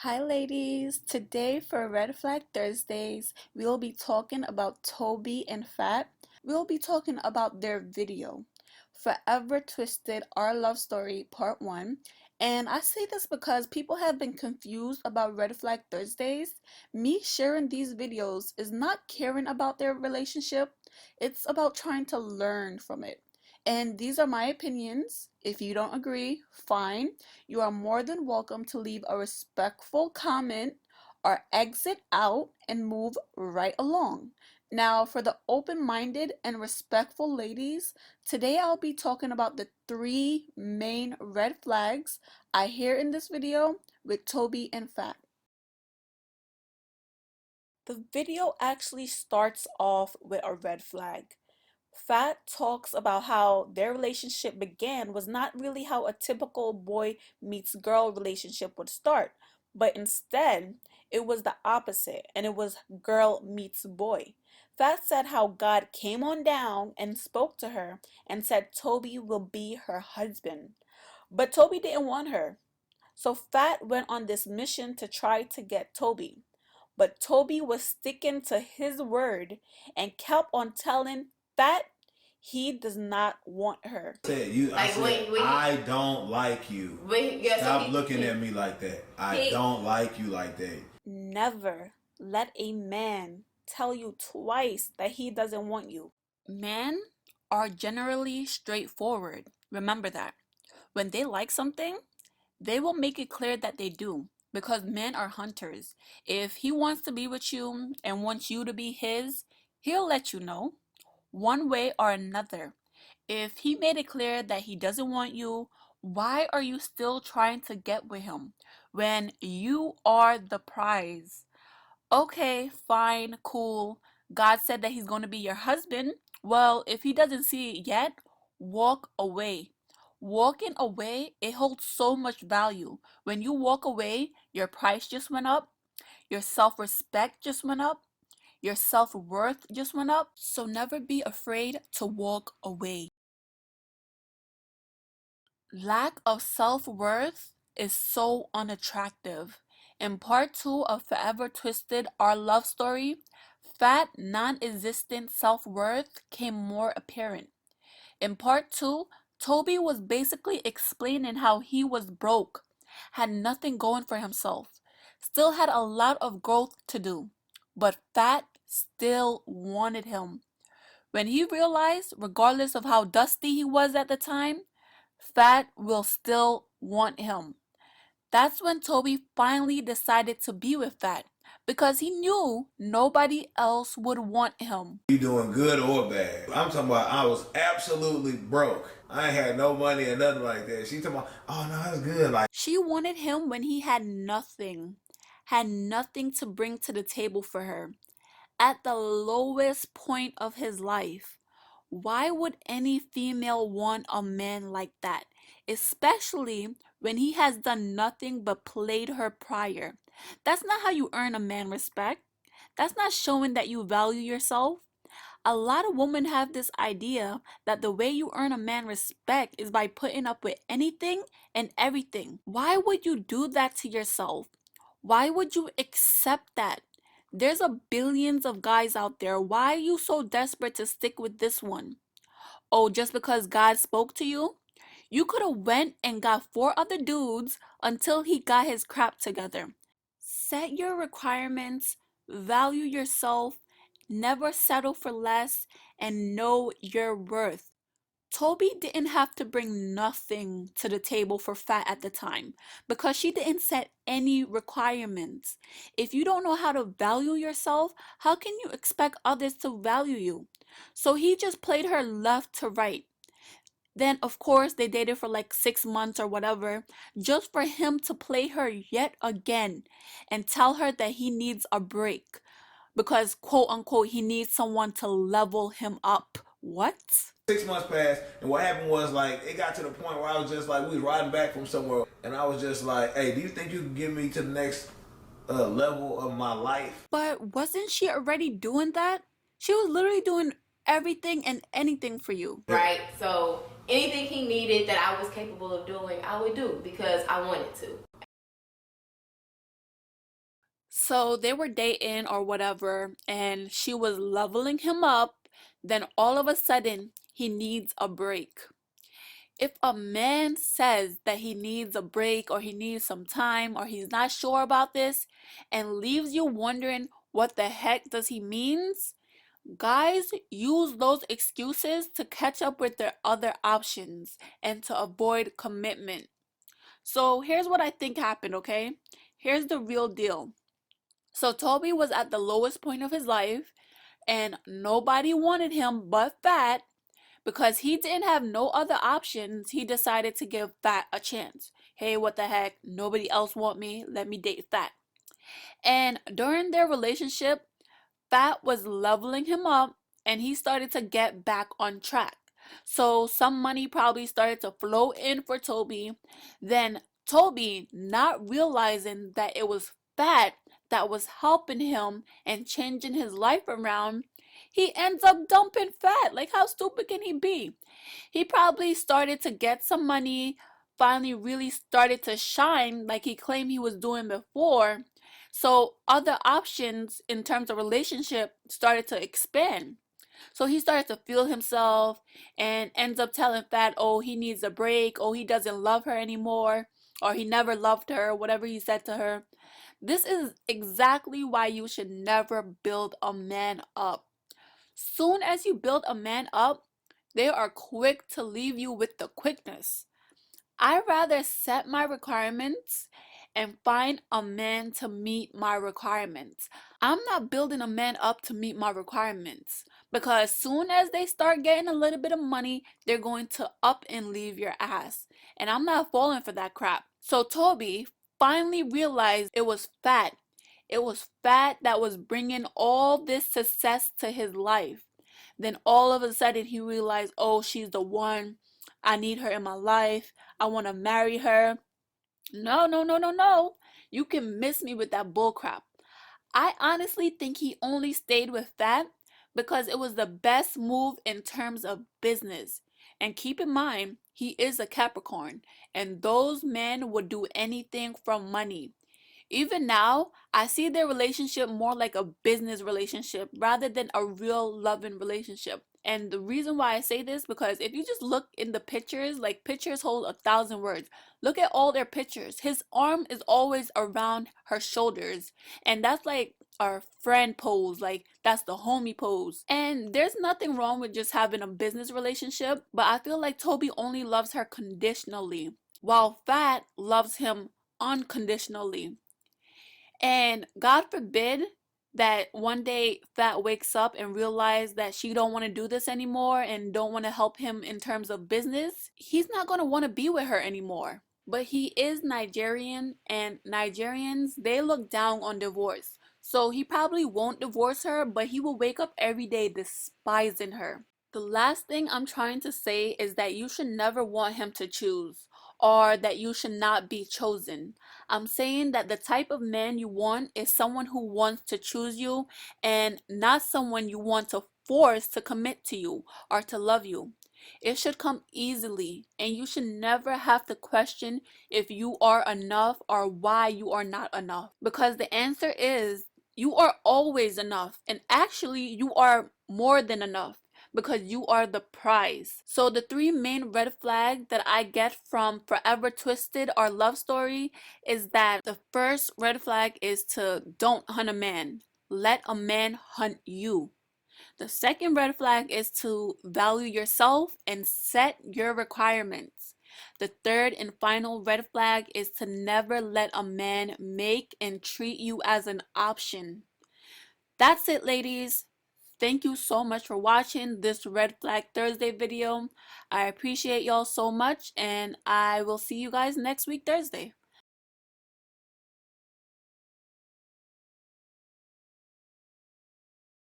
Hi ladies, today for Red Flag Thursdays, we'll be talking about Toby and Fat. We'll be talking about their video, Forever Twisted, Our Love Story Part 1. And I say this because people have been confused about Red Flag Thursdays. Me sharing these videos is not caring about their relationship, it's about trying to learn from it. And these are my opinions. If you don't agree, fine. You are more than welcome to leave a respectful comment or exit out and move right along. Now, for the open-minded and respectful ladies, today I'll be talking about the three main red flags I hear in this video with Toby and Fat. The video actually starts off with a red flag. Fat talks about how their relationship began was not really how a typical boy meets girl relationship would start, but instead it was the opposite, and it was girl meets boy. Fat said how God came on down and spoke to her and said Toby will be her husband. But Toby didn't want her. So Fat went on this mission to try to get Toby. But Toby was sticking to his word and kept on telling Fat he does not want her. I don't like you. Stop looking at me like that. I don't like you like that. Never let a man tell you twice that he doesn't want you. Men are generally straightforward. Remember that. When they like something, they will make it clear that they do, because men are hunters. If he wants to be with you and wants you to be his, he'll let you know, one way or another. If he made it clear that he doesn't want you, why are you still trying to get with him when you are the prize? Okay, fine, cool. God said that he's going to be your husband. Well, if he doesn't see it yet, walk away. Walking away, it holds so much value. When you walk away, your price just went up, your self-respect just went up, your self-worth just went up. So never be afraid to walk away. Lack of self-worth is so unattractive. In part 2 of Forever Twisted, Our Love Story, Fat non-existent self-worth came more apparent. In part 2, Toby was basically explaining how he was broke, had nothing going for himself, still had a lot of growth to do, but Fat still wanted him. When he realized, regardless of how dusty he was at the time, Fat will still want him. That's when Toby finally decided to be with Fat, because he knew nobody else would want him. You doing good or bad? I'm talking about I was absolutely broke. I ain't had no money or nothing like that. She talking about, oh no, that's good. Like, She wanted him when he had nothing to bring to the table for her, at the lowest point of his life. Why would any female want a man like that, especially when he has done nothing but played her prior? That's not how you earn a man respect. That's not showing that you value yourself. A lot of women have this idea that the way you earn a man respect is by putting up with anything and everything. Why would you do that to yourself? Why would you accept that? There's a billions of guys out there. Why are you so desperate to stick with this one? Oh, just because God spoke to you? You could have went and got 4 other dudes until he got his crap together. Set your requirements, value yourself, never settle for less, and know your worth. Toby didn't have to bring nothing to the table for Fat at the time, because she didn't set any requirements. If you don't know how to value yourself, how can you expect others to value you? So he just played her left to right. Then, of course, they dated for like 6 months or whatever, just for him to play her yet again and tell her that he needs a break because, quote unquote, he needs someone to level him up. What? 6 months passed, and what happened was like it got to the point where I was just like we was riding back from somewhere, and I was just like, "Hey, do you think you can get me to the next level of my life?" But wasn't she already doing that? She was literally doing everything and anything for you. Right? So anything he needed that I was capable of doing, I would do because I wanted to. So they were dating or whatever, and she was leveling him up. Then all of a sudden, he needs a break. If a man says that he needs a break or he needs some time or he's not sure about this and leaves you wondering what the heck does he means, guys use those excuses to catch up with their other options and to avoid commitment. So here's what I think happened, okay? Here's the real deal. So Toby was at the lowest point of his life and nobody wanted him but Fat. Because he didn't have no other options, he decided to give Fat a chance. Hey, what the heck? Nobody else want me. Let me date Fat. And during their relationship, Fat was leveling him up and he started to get back on track. So some money probably started to flow in for Toby. Then Toby, not realizing that it was Fat that was helping him and changing his life around, he ends up dumping Fat. Like, how stupid can he be? He probably started to get some money, finally really started to shine like he claimed he was doing before. So other options in terms of relationship started to expand. So he started to feel himself and ends up telling Fat, oh, he needs a break, oh, he doesn't love her anymore, or he never loved her, whatever he said to her. This is exactly why you should never build a man up. Soon as you build a man up, they are quick to leave you with the quickness. I rather set my requirements and find a man to meet my requirements. I'm not building a man up to meet my requirements because soon as they start getting a little bit of money, they're going to up and leave your ass. And I'm not falling for that crap. So Toby finally realized it was Fat. It was Fat that was bringing all this success to his life. Then all of a sudden he realized, oh, she's the one. I need her in my life. I want to marry her. No, no, no, no, no. You can miss me with that bullcrap. I honestly think he only stayed with that because it was the best move in terms of business. And keep in mind, he is a Capricorn, and those men would do anything from money. Even now, I see their relationship more like a business relationship rather than a real loving relationship. And the reason why I say this, because if you just look in the pictures, like pictures hold 1,000 words. Look at all their pictures. His arm is always around her shoulders. And that's like our friend pose, like that's the homie pose. And there's nothing wrong with just having a business relationship, but I feel like Toby only loves her conditionally, while Fat loves him unconditionally. And God forbid that one day Fat wakes up and realize that she don't want to do this anymore and don't want to help him in terms of business. He's not going to want to be with her anymore. But he is Nigerian, and Nigerians, they look down on divorce. So he probably won't divorce her, but he will wake up every day despising her. The last thing I'm trying to say is that you should never want him to choose, or that you should not be chosen. I'm saying that the type of man you want is someone who wants to choose you and not someone you want to force to commit to you or to love you. It should come easily, and you should never have to question if you are enough or why you are not enough. Because the answer is you are always enough, and actually, you are more than enough because you are the prize. So the three main red flags that I get from Forever Twisted, our love story, is that the first red flag is to don't hunt a man. Let a man hunt you. The second red flag is to value yourself and set your requirements. The third and final red flag is to never let a man make and treat you as an option. That's it, ladies. Thank you so much for watching this Red Flag Thursday video. I appreciate y'all so much, and I will see you guys next week Thursday.